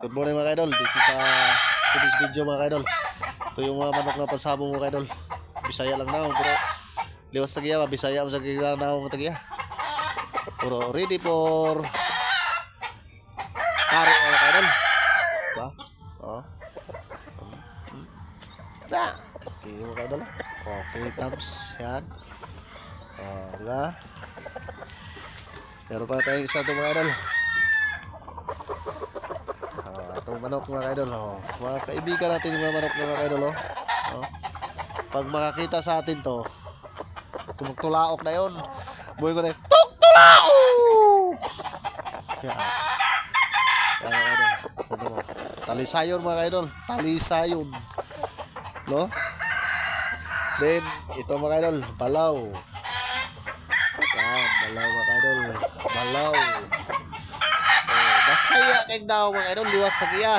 Good morning mga idol. This is today's video mga idol. Ito yung mga manok na pansabong mga idol. Bisaya lang na pero liwas tagiya, Bisaya sa gila na mga tagiya. Pero ready for kari mga idol. Ba? Oh. Da. Okay mga idol. Okay, thumbs yan. Wala. Meron pa tayong isa ito mga idol. Itong manok mga idol. Mga kaibigan natin yung mga manok mga idol. Pag makakita sa atin to, tumutulaok na yun. Buhay ko na yun. Tulaok! Yan. Yan mga idol. Talisayon mga idol. Talisayon. No? Then, ito mga idol. Balaw. Yan. Balaw mga idol. Balaw. Basaya kayong daw mga idol. Liwas na kaya.